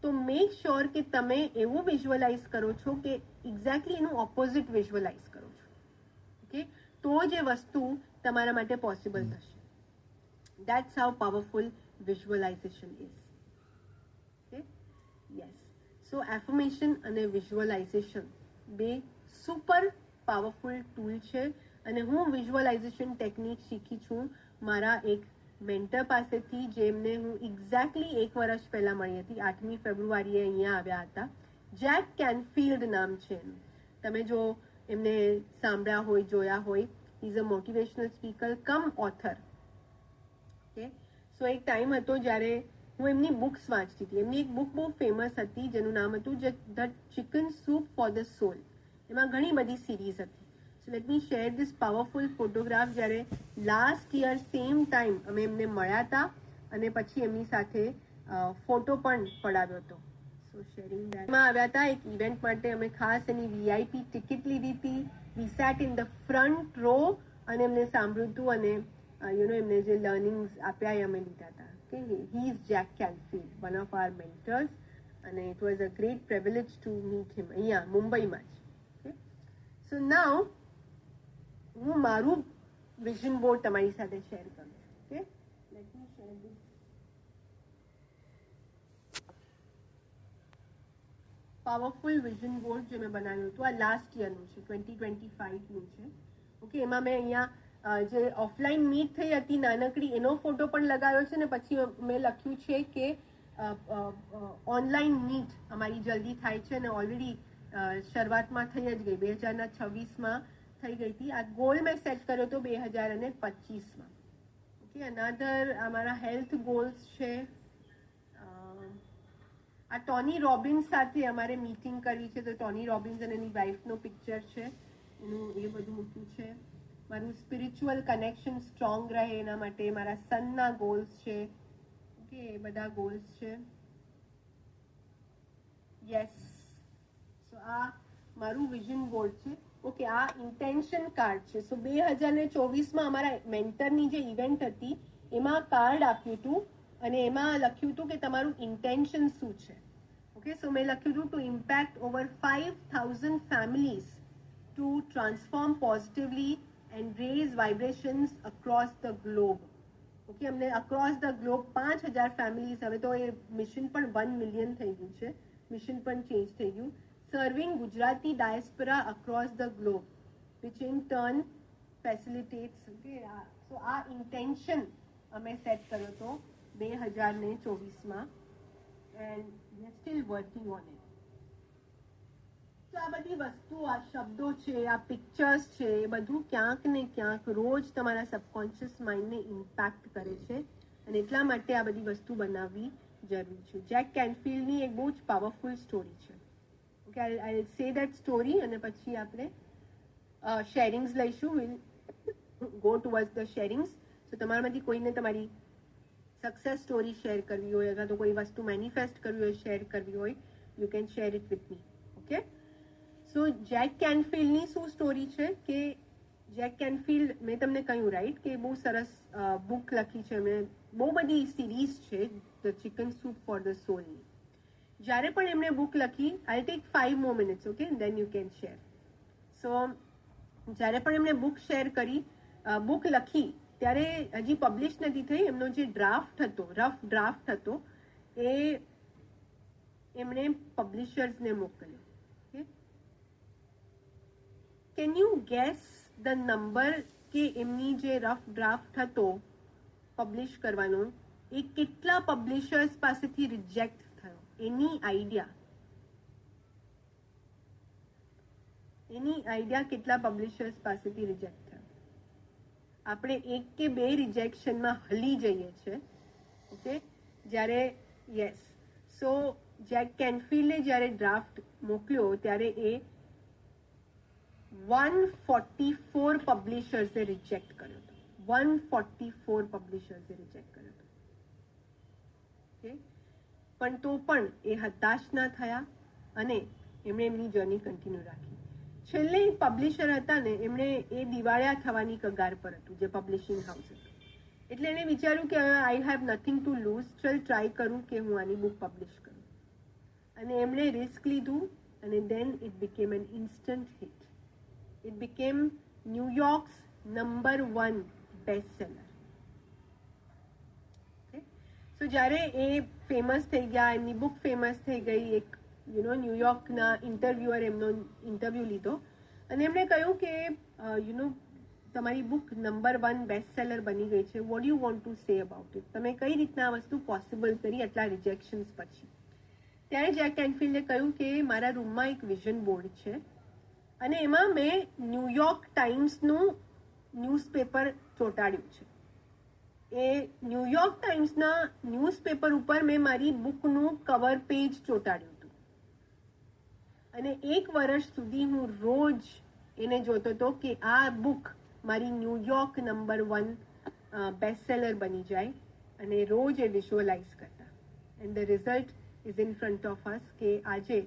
તો મેક શ્યોર કે તમે એવું વિઝ્યુઅલાઇઝ કરો છો કે એક્ઝેક્ટલી એનું ઓપોઝિટ વિઝ્યુઅલાઇઝ કરો છો. ઓકે, તો જ એ વસ્તુ તમારા માટે પોસિબલ થશે. That's how powerful visualisation is. Okay, yes. So affirmation અને વિઝ્યુઅલાઇઝેશન બે સુપર પાવરફુલ ટૂલ છે. અને હું વિઝ્યુઅલાઇઝેશન ટેકનિક શીખી છું મારા એક મેન્ટર પાસેથી, જેમને હું એક્ઝેક્ટલી 1 વર્ષ પહેલા મળી હતી. 8મી ફેબ્રુઆરીએ અહીંયા આવ્યા હતા. જેક કેનફિલ્ડ નામ છે એનું. તમે જો એમને સાંભળ્યા હોય, જોયા હોય, is a motivational speaker cum author. Okay, so એક ટાઈમ હતો જ્યારે હું એમની બુક્સ વાંચતી હતી. એમની એક બુક બહુ ફેમસ હતી જેનું નામ હતું the chicken soup for the સોલ. એમાં ઘણી બધી સિરીઝ હતી. So let me share this powerful photograph. જ્યારે લાસ્ટ યર સેમ ટાઈમ અમે એમને મળ્યા હતા અને પછી એમની સાથે ફોટો પણ પડાવ્યો હતો. સો શેરિંગ ધેટ. એમાં આવ્યા હતા એક ઇવેન્ટ માટે. અમે ખાસ એની VIP ટિકિટ લીધી હતી. We sat in the front row અને એમને સાંભળ્યું હતું અને એમને જે લર્નિંગ્સ આપ્યા એ અમે લીધા હતા. કે he is Jack Canfield, one of our mentors, અને it was a great privilege to meet him અહીંયા મુંબઈમાં જ. ઓકે, સો નાઉ હું મારું વિઝન બોર્ડ તમારી સાથે શેર કરું છું. Okay, let me share this. Powerful vision board જે મેં બનાવ્યું હતું, આ લાસ્ટ યરનું છે, 2025નું છે. ઓકે, એમાં મેં અહીંયા જે ઓફલાઈન મીટ થઈ હતી નાનકડી, એનો ફોટો પણ લગાવ્યો છે. ને પછી મેં લખ્યું છે કે ઓનલાઈન મીટ અમારી જલ્દી થાય છે અને ઓલરેડી શરૂઆતમાં થઈ જ ગઈ. 2026માં થઈ ગઈ હતી. આ ગોલ મેં સેટ કર્યો હતો 2025માં. ઓકે, અનધર અમારા હેલ્થ ગોલ્સ છે. આ ટોની રોબિન્સ સાથે અમારે મીટિંગ કરવી છે, તો ટોની રોબિન્સ અને એની વાઇફનો પિક્ચર છે, એનું એ બધું મૂક્યું છે. મારું સ્પિરિચ્યુઅલ કનેક્શન સ્ટ્રોંગ રહે એના માટે મારા સનના ગોલ્સ છે. ઓકે, એ બધા ગોલ્સ છે. યસ, સો આ મારું વિઝન બોર્ડ છે. ઓકે, આ ઇન્ટેન્શન કાર્ડ છે. સો 2024માં અમારા મેન્ટરની જે ઇવેન્ટ હતી એમાં કાર્ડ આપ્યું હતું અને એમાં લખ્યું હતું કે તમારું ઇન્ટેન્શન શું છે. ઓકે, સો મેં લખ્યું હતું to impact over 5000 families, to transform positively and raise vibrations across the globe. Okay, અમને અક્રોસ ધ ગ્લોબ 5000 ફેમિલીઝ, હવે તો એ મિશન પણ 1 મિલિયન થઈ ગયું છે, મિશન પણ ચેન્જ થઈ ગયું. Serving Gujarati diaspora across the globe, which in turn facilitates. Okay, so આ ઇન્ટેન્શન અમે સેટ કર્યો હતો 2024માં and we are still working on it. તો આ બધી વસ્તુ, આ શબ્દો છે, આ પિક્ચર્સ છે, એ બધું ક્યાંક ને ક્યાંક રોજ તમારા સબકોન્શિયસ માઇન્ડને ઇમ્પેક્ટ કરે છે અને એટલા માટે આ બધી વસ્તુ બનાવવી જરૂરી છે. જેક કેનફિલ્ડની એક બહુ જ પાવરફુલ સ્ટોરી છે. Okay, I say that story અને પછી આપણે શેરિંગ્સ લઈશું. Will go towards the sharings. So તમારામાંથી કોઈને તમારી સક્સેસ સ્ટોરી શેર કરવી હોય અથવા તો કોઈ વસ્તુ મેનિફેસ્ટ કરવી હોય, શેર કરવી હોય, you can share it with me. Okay, so Jack કેનફિલ્ડની શું સ્ટોરી છે કે જેક કેનફિલ્ડ, મેં તમને કહ્યું રાઈટ કે બહુ સરસ બુક લખી છે એમણે, બહુ બધી સિરીઝ છે the chicken soup for the સોલની. જ્યારે પણ એમણે બુક લખી, I take 5 more minutes, okay, then you can share. So જ્યારે પણ એમણે બુક લખી ત્યારે હજી પબ્લિશ નથી થઈ. એમનો જે ડ્રાફ્ટ હતો, રફ ડ્રાફ્ટ હતો, એ એમણે પબ્લિશર્સને મોકલ્યો. Can you guess the number કે એમની જે રફ ડ્રાફ્ટ હતો પબ્લિશ કરવાનો, એ કેટલા પબ્લિશર્સ પાસેથી રિજેક્ટ થયો? એની આઈડિયા કેટલા પબ્લિશર્સ પાસેથી રિજેક્ટ થયો? આપણે 1 કે 2 રિજેક્શનમાં હલી જઈએ છીએ, ઓકે, જ્યારે યસ. સો જેક કેનફિલ્ડે જ્યારે ડ્રાફ્ટ મોકલ્યો ત્યારે એ 144 પબ્લિશર્સે રિજેક્ટ કર્યો હતો. 144 પબ્લિશર્સે રિજેક્ટ કર્યો હતો. ઓકે, પણ તો પણ એ હતાશ ના થયા અને એમણે એમની જર્ની કન્ટિન્યુ રાખી. છેલ્લે પબ્લિશર હતા ને, એમણે એ દિવાળિયા થવાની કગાર પર હતું, જે પબ્લિશિંગ હાઉસ હતું. એટલે એણે વિચાર્યું કે I have nothing to lose, ચલ ટ્રાય કરું કે હું આની બુક પબ્લિશ કરું. અને એમણે રિસ્ક લીધું અને then it became an instant hit. It became New York's number 1 best seller. So જ્યારે એ ફેમસ થઈ ગયા, એમની બુક ફેમસ થઈ ગઈ, એક ન્યુયોર્કના ઇન્ટરવ્યુઅર એમનો ઇન્ટરવ્યુ લીધો અને એમણે કહ્યું કે તમારી બુક નંબર 1 બેસ્ટ સેલર બની ગઈ છે, what you want to say about it? તમે કઈ રીતના આ વસ્તુ પોસિબલ કરી આટલા રિજેક્શન્સ પછી? ત્યારે જેક કેનફિલ્ડે કહ્યું કે મારા રૂમમાં એક વિઝન બોર્ડ છે અને એમાં મેં ન્યુયોર્ક ટાઈમ્સનું ન્યૂઝપેપર ચોંટાડ્યું છે. એ ન્યુયોર્ક ટાઈમ્સના ન્યૂઝપેપર ઉપર મેં મારી બુકનું કવર પેજ ચોંટાડ્યું હતું અને 1 વર્ષ સુધી હું રોજ એને જોતો હતો કે આ બુક મારી ન્યુયોર્ક નંબર 1 બેસ્ટ સેલર બની જાય અને રોજ એ વિઝ્યુઅલાઇઝ કરતા. And the result is in front of us કે આજે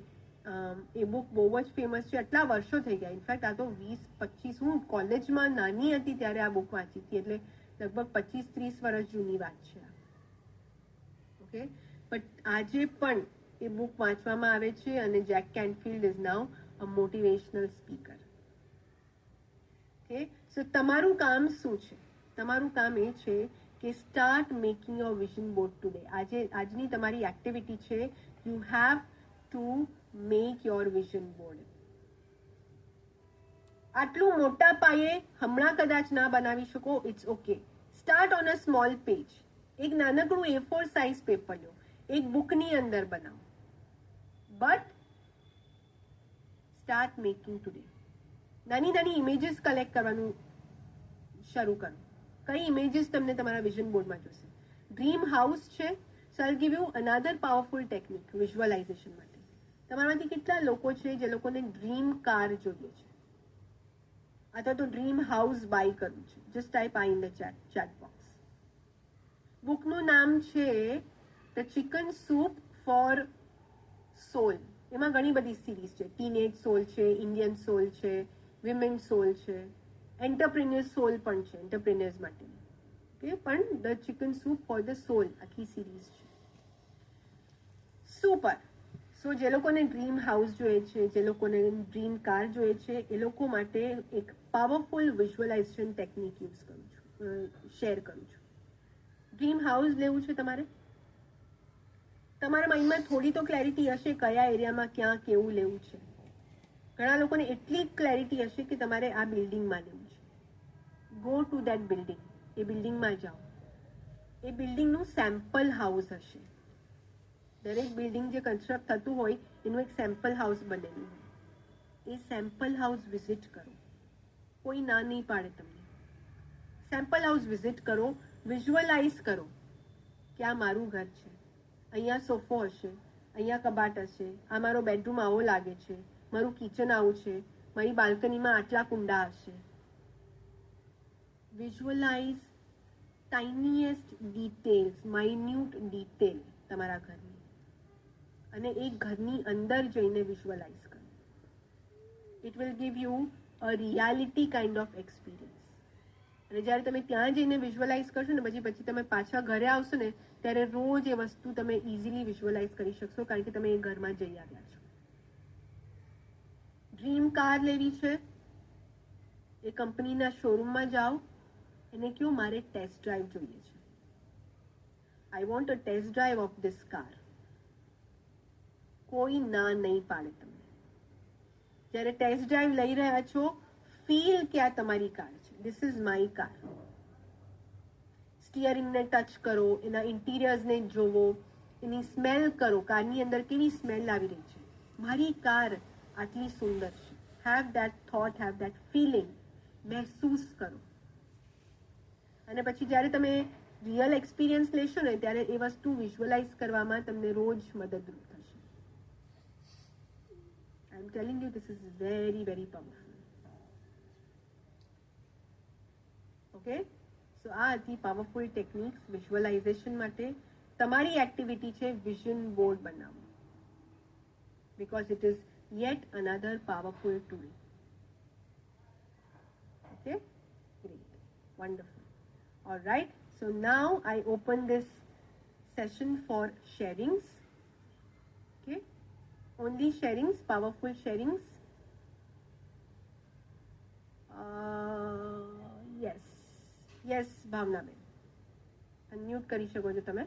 એ બુક બહુ જ ફેમસ છે. આટલા વર્ષો થઈ ગયા. ઇનફેક્ટ આ તો 20-25, હું કોલેજમાં નાની હતી ત્યારે આ બુક વાંચી હતી, એટલે લગભગ 25-30 વર્ષ જૂની વાત છે. ઓકે, બટ આજે પણ એ બુક વાંચવામાં આવે છે અને Jack Canfield is now a motivational speaker. Okay, so તમારું કામ શું છે? તમારું કામ એ છે કે start making your vision board today. આજની તમારી એક્ટિવિટી છે, you have to make your vision board. આટલું મોટા પાયે હમણાં કદાચ ના બનાવી શકો, it's okay. Start on a small page. એક નાનકડું A4 સાઇઝ પેપર લો, એક બુકની અંદર બનાવો, બટ સ્ટાર્ટ મેકિંગ ટુડે. નાની નાની ઇમેજીસ કલેક્ટ કરવાનું શરૂ કરો. કઈ ઇમેજીસ તમને તમારા વિઝન બોર્ડમાં જોશે? ડ્રીમ હાઉસ છે, so I give you another powerful technique visualisation માટે. તમારામાંથી કેટલા લોકો છે જે લોકોને ડ્રીમ કાર જોઈએ છે અથવા તો ડ્રીમ હાઉસ બાય કરવું છે? Just type I in the chat box. બુકનું નામ છે the chicken soup for soul. એમાં ઘણી બધી સિરીઝ છે. ટીનેજ સોલ છે, ઇન્ડિયન સોલ છે, વિમેન સોલ છે, એન્ટરપ્રિન્યોર સોલ પણ છે, એન્ટરપ્રિન્યોર્સ માટે. ઓકે, પણ the chicken soup for the સોલ આખી સિરીઝ છે. સુપર. સો જે લોકોને ડ્રીમ હાઉસ જોઈએ છે, જે લોકોને ડ્રીમ કાર જોઈએ છે, એ લોકો માટે એક પાવરફુલ વિઝ્યુઅલાઇઝેશન ટેકનિક શેર કરું છું. ડ્રીમ હાઉસ લેવું છે તમારે? તમારા માઇન્ડમાં થોડી તો ક્લેરિટી હશે કયા એરિયામાં ક્યાં કેવું લેવું છે. ઘણા લોકોને એટલી ક્લેરિટી હશે કે તમારે આ બિલ્ડિંગમાં લેવું છે. Go to that building. એ બિલ્ડિંગમાં જાઓ. એ બિલ્ડિંગનું સેમ્પલ હાઉસ હશે. દરેક બિલ્ડિંગ જે કન્સ્ટ્રક્ટ થતું હોય એનું એક સેમ્પલ હાઉસ બનેલું હોય. એ સેમ્પલ હાઉસ વિઝિટ કરો. કોઈ ના નહીં પાડે તમને. સેમ્પલ હાઉસ વિઝિટ કરો, વિઝ્યુઅલાઇઝ કરો કે આ મારું ઘર છે, અહીંયા સોફો હશે, અહીંયા કબાટ હશે, આ મારો બેડરૂમ આવો લાગે છે, મારું કિચન આવું છે, મારી બાલ્કનીમાં આટલા કુંડા હશે. વિઝ્યુઅલાઇઝ ટાઇનીએસ્ટ ડિટેલ્સ, માઇન્યુટ ડિટેલ તમારા ઘરની, અને એ ઘરની અંદર જઈને વિઝ્યુઅલાઇઝ કરો. It will give you a reality kind of experience. અને જ્યારે તમે ત્યાં જઈને વિઝ્યુઅલાઇઝ કરશો ને પછી તમે પાછા ઘરે આવશો ને ત્યારે રોજ એ વસ્તુ તમે ઇઝીલી વિઝ્યુઅલાઇઝ કરી શકશો, કારણ કે તમે એ ઘરમાં જઈ આવ્યા છો. ડ્રીમ કાર લેવી છે, એ કંપનીના શોરૂમમાં જાઓ, એને કહો મારે ટેસ્ટ ડ્રાઈવ જોઈએ છે, I want a test drive of this car. કોઈ ના નહીં પાડે તમને. જ્યારે ટેસ્ટ ડ્રાઈવ લઈ રહ્યા છો, ફીલ કે આ તમારી કાર છે, ધીસ ઇઝ માય કાર. સ્ટિયરિંગને ટચ કરો, એના ઇન્ટિરિયર્સને જોવો, એની સ્મેલ કરો, કારની અંદર કેવી સ્મેલ આવી રહી છે, મારી કાર આટલી સુંદર છે. Have that thought, have that feeling, મહેસૂસ કરો. અને પછી જ્યારે તમે રિયલ એક્સપિરિયન્સ લેશો ને ત્યારે એ વસ્તુ વિઝ્યુઅલાઇઝ કરવામાં તમને રોજ મદદરૂપ થશે. I am telling you, this is very very powerful. Okay, so આ હતી પાવરફુલ ટેકનિક્સ વિઝ્યુઅલાઇઝેશન માટે. તમારી એક્ટિવિટી છે વિઝન બોર્ડ બનાવવું, because it is yet another powerful tool. Okay, great, wonderful. All right, so now I open this session for sharings. Okay, only sharings, powerful sharings. Yes, Bhavna બેન, unmute કરી શકો છો તમે.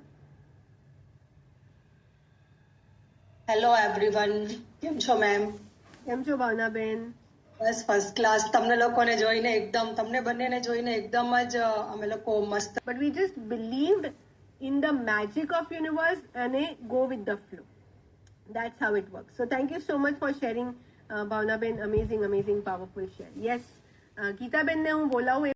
Hello everyone, કેમ છો ma'am? કેમ છો ભાવના બેન? બસ ફર્સ્ટ ક્લાસ. તમને લોકોને જોઈને એકદમ, તમને બંનેને જોઈને એકદમ જ અમે લોકો મસ્ત. But we just believed in the magic of universe and go with the flow. That's how it works. So thank you so much for sharing, Bhavna Ben. Amazing, powerful share. Yes, Geeta Ben ને હું બોલાવું